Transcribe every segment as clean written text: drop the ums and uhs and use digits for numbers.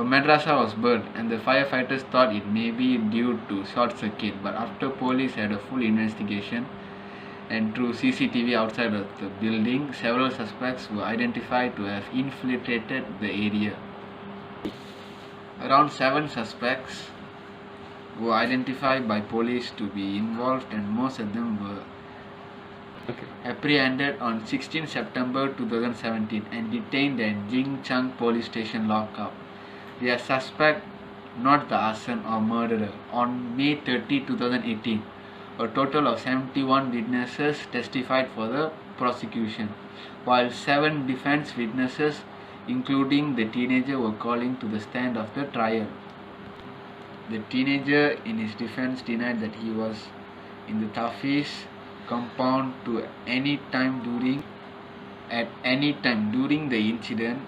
A madrasa was burned, and the firefighters thought it may be due to short circuit, but after police had a full investigation and through CCTV outside of the building, several suspects were identified to have infiltrated the area. Around 7 suspects were identified by police to be involved, and most of them were apprehended on 16 September 2017 and detained at Jinchang police station lockup. They are suspect, not the arson or murderer. On May 30, 2018, a total of 71 witnesses testified for the prosecution, while 7 defense witnesses, including the teenager, were calling to the stand of the trial. The teenager, in his defense, denied that he was in the Tafiz compound at any time during the incident.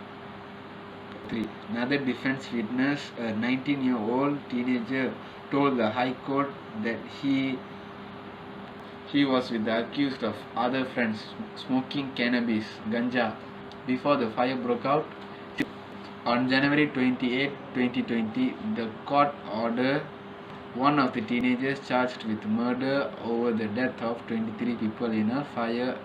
3. Another defense witness, a 19-year-old teenager, told the High Court that he was with the accused of other friends smoking cannabis, ganja, before the fire broke out. On January 28, 2020, the court ordered one of the teenagers charged with murder over the death of 23 people in a fire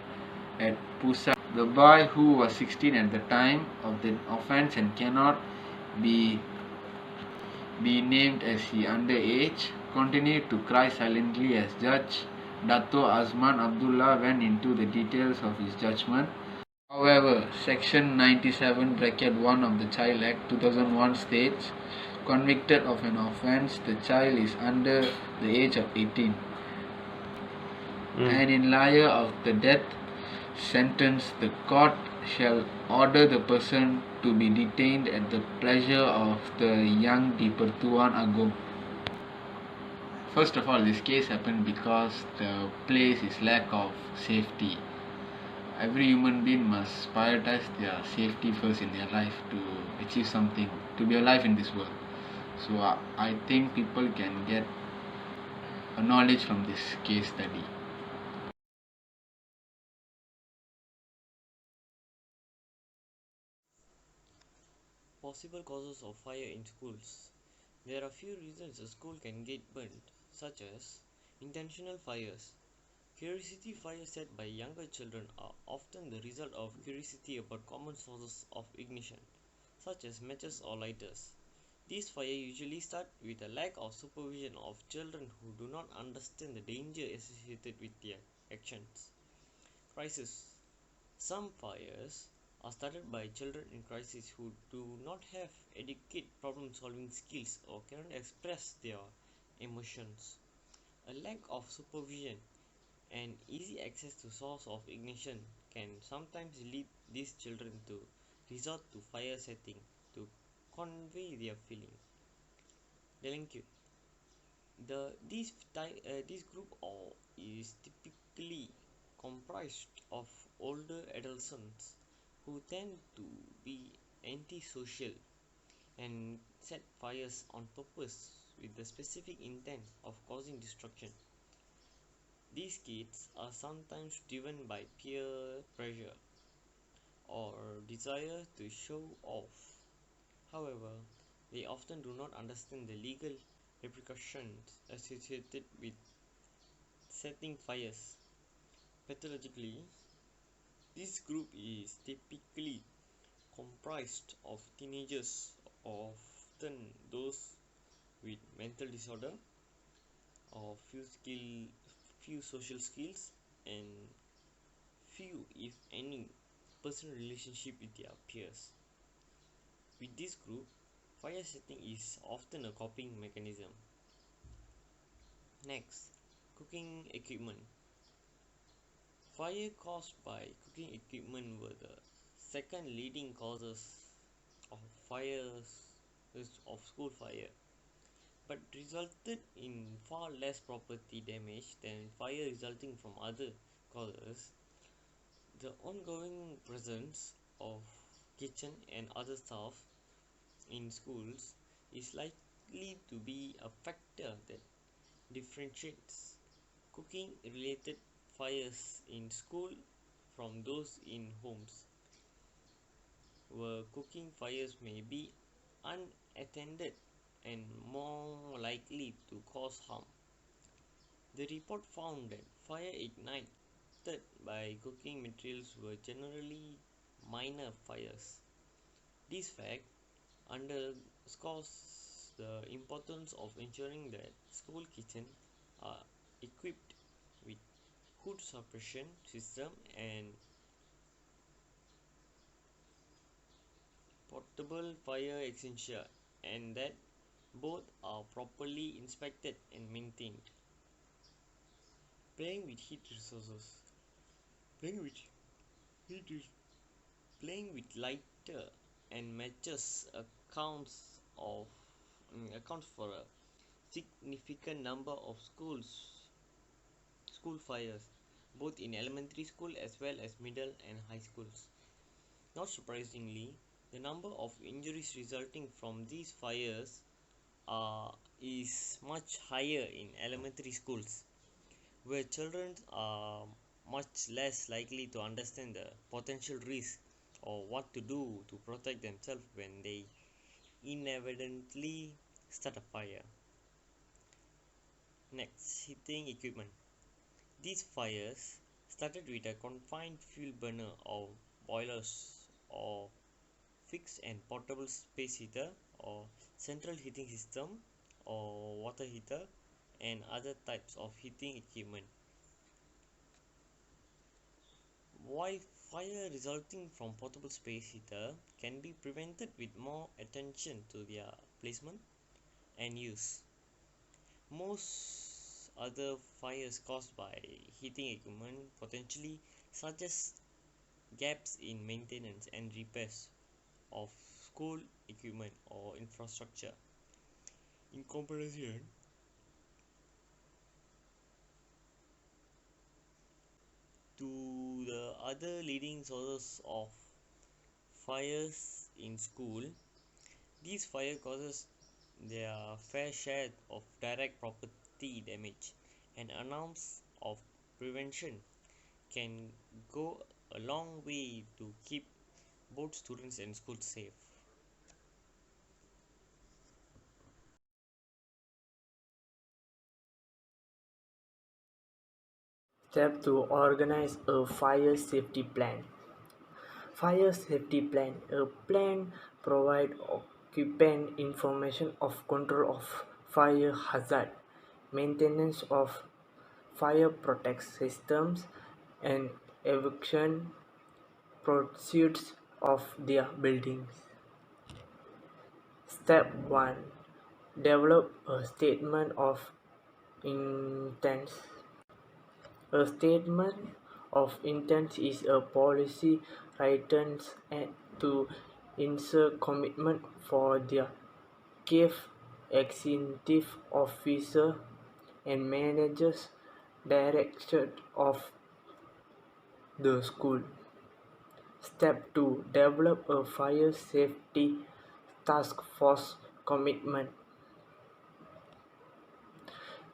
at Pusa. The boy, who was 16 at the time of the offense and cannot be named as he underage, continued to cry silently as Judge Dato Azman Abdullah went into the details of his judgment. However, Section 97(1) of the Child Act 2001 states, convicted of an offence, the child is under the age of 18. And in lieu of the death sentence, the court shall order the person to be detained at the pleasure of the Yang di-Pertuan Agong. First of all, this case happened because the place is lack of safety. Every human being must prioritize their safety first in their life to achieve something, to be alive in this world. So I think people can get a knowledge from this case study. Possible causes of fire in schools. There are few reasons a school can get burnt, such as intentional fires. Curiosity fires set by younger children are often the result of curiosity about common sources of ignition, such as matches or lighters. These fires usually start with a lack of supervision of children who do not understand the danger associated with their actions. Crisis. Some fires are started by children in crisis who do not have adequate problem-solving skills or cannot express their emotions. A lack of supervision and easy access to source of ignition can sometimes lead these children to resort to fire setting to convey their feeling. Delinquent. This group is typically comprised of older adolescents who tend to be antisocial and set fires on purpose with the specific intent of causing destruction. These kids are sometimes driven by peer pressure or desire to show off. However, they often do not understand the legal repercussions associated with setting fires. Pathologically, this group is typically comprised of teenagers, often those with mental disorder or few social skills, and few, if any, personal relationship with their peers. With this group, fire setting is often a coping mechanism. Next, cooking equipment. Fire caused by cooking equipment were the second leading causes of school fire, but resulted in far less property damage than fire resulting from other causes. The ongoing presence of kitchen and other stuff in schools is likely to be a factor that differentiates cooking related fires in school from those in homes, where cooking fires may be attended and more likely to cause harm. The report found that fire ignited by cooking materials were generally minor fires. This fact underscores the importance of ensuring that school kitchens are equipped with hood suppression system and portable fire extinguisher, and that both are properly inspected and maintained. Playing with heat resources. Playing with heat is playing with lighter and matches accounts for a significant number of school fires, both in elementary school as well as middle and high schools. Not surprisingly, the number of injuries resulting from these fires is much higher in elementary schools, where children are much less likely to understand the potential risk or what to do to protect themselves when they inadvertently start a fire. Next, heating equipment. These fires started with a confined fuel burner or boilers or fixed and portable space heater or central heating system or water heater and other types of heating equipment. While fire resulting from portable space heater can be prevented with more attention to their placement and use, most other fires caused by heating equipment potentially suggest gaps in maintenance and repairs of school equipment or infrastructure. In comparison to the other leading sources of fires in school, these fire causes their fair share of direct property damage, and an ounce of prevention can go a long way to keep both students and schools safe. Step to organize a fire safety plan. Fire safety plan. A plan provides occupant information of control of fire hazard, maintenance of fire protection systems, and evacuation procedures of their buildings. Step 1. Develop a statement of intent. A statement of intent is a policy written to ensure commitment for the chief executive officer and managers direction of the school. Step 2. Develop a fire safety task force commitment.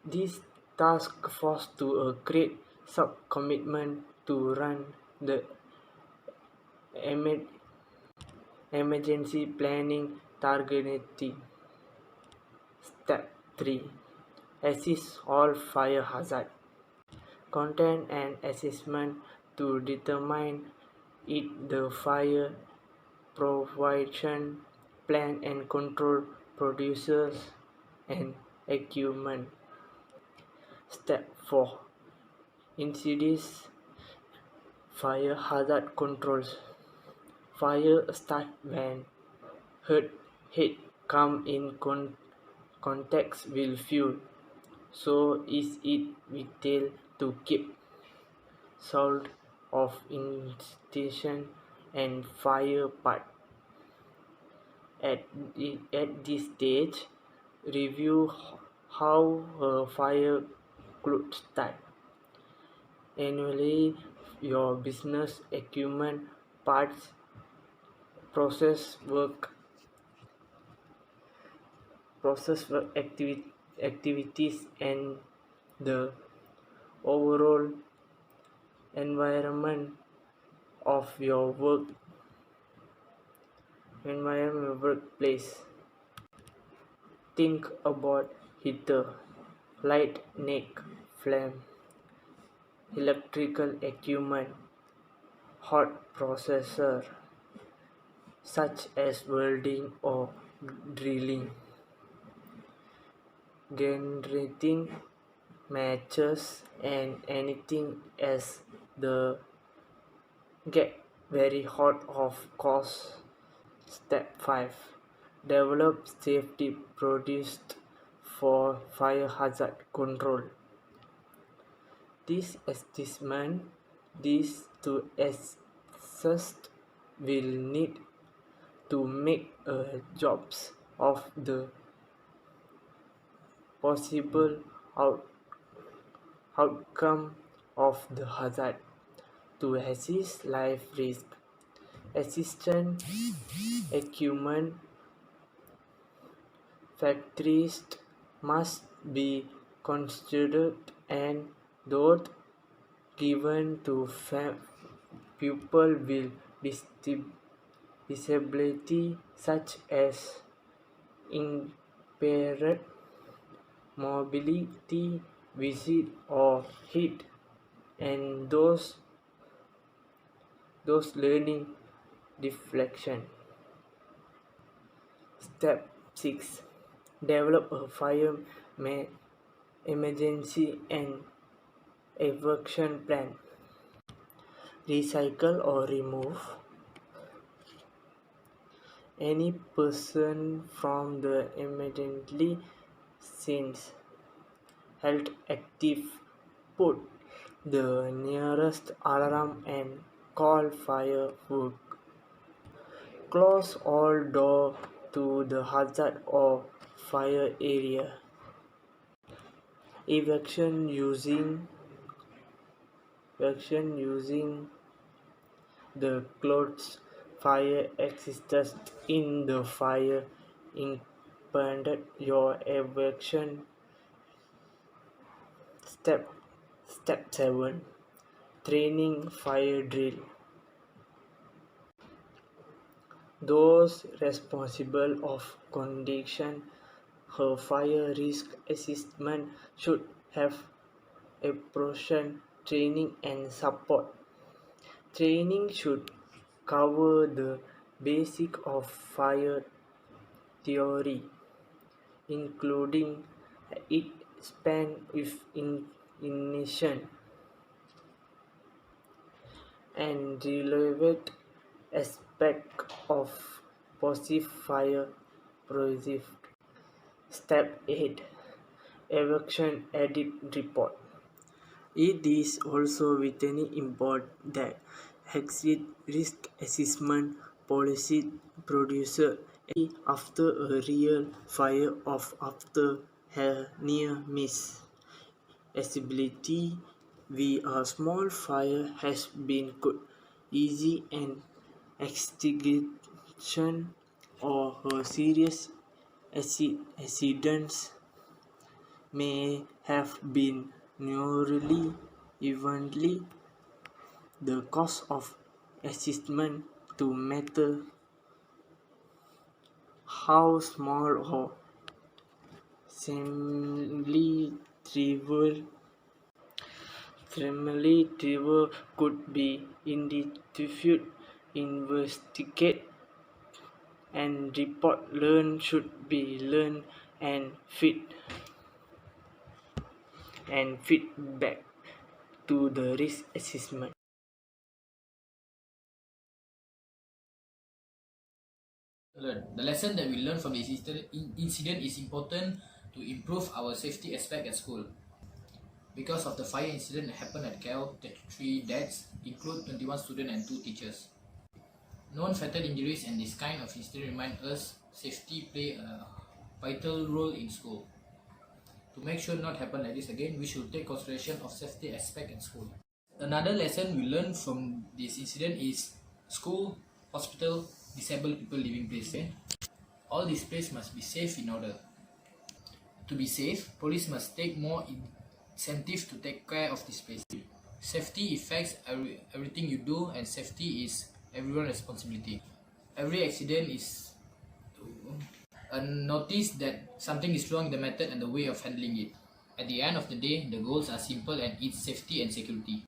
This task force to create sub-commitment to run the emergency planning targeting. Step 3. Assess all fire hazard. Content and assessment to determine if the fire prevention plan and control producers and equipment. Step 4. Insidious fire hazard controls. Fire start when heat come in contact with fuel, so is it vital to keep salt of ignition and fire part. At this stage, review how a fire could start. Annually, your business equipment parts, process work, activities, and the overall environment of your workplace. Think about heater, light neck, flame, electrical equipment, hot processor such as welding or drilling, generating matches and anything as the get very hot of course. Step 5. Develop safety produced for fire hazard control. This assessment these to assess will need to make jobs of the possible outcome of the hazard to assess life risk. Assistant equipment factories must be considered and those given to people with disability such as impaired mobility, vision or heat and those learning deflection. Step 6. Develop a fire emergency and evacuation plan. Recycle or remove any person from the immediately scenes. Health active. Put the nearest alarm and call fire work. Close all doors to the hazard or fire area. Evacuation using the clothes fire extinguishers in the fire impeded your evacuation. Step 7. Training fire drill. Those responsible of conducting a fire risk assessment should have appropriate training and support. Training should cover the basics of fire theory, including its span with ignition and relevant aspects of passive fire process. Step 8. Evacuation audit report. It is also vitally important that exit risk assessment policy producer after a real fire or after a near miss. Accessibility with a small fire has been good, easy and extinguishing or a serious accidents may have been nearly evenly the cost of assessment to matter how small or seemingly trivial could be identified, investigate and report learn should be learned and feedback to the risk assessment. The lesson that we learn from this incident is important to improve our safety aspect at school. Because of the fire incident that happened at KL, 33 deaths include 21 students and 2 teachers. Known fatal injuries and this kind of incident remind us safety play a vital role in school. To make sure not happen like this again, we should take consideration of safety aspect in school. Another lesson we learned from this incident is school, hospital, disabled people living places. All these places must be safe in order. To be safe, police must take more incentive to take care of this place. Safety affects everything you do, and safety is everyone's responsibility. Every accident is notice that something is wrong in the method and the way of handling it. At the end of the day, the goals are simple and it's safety and security.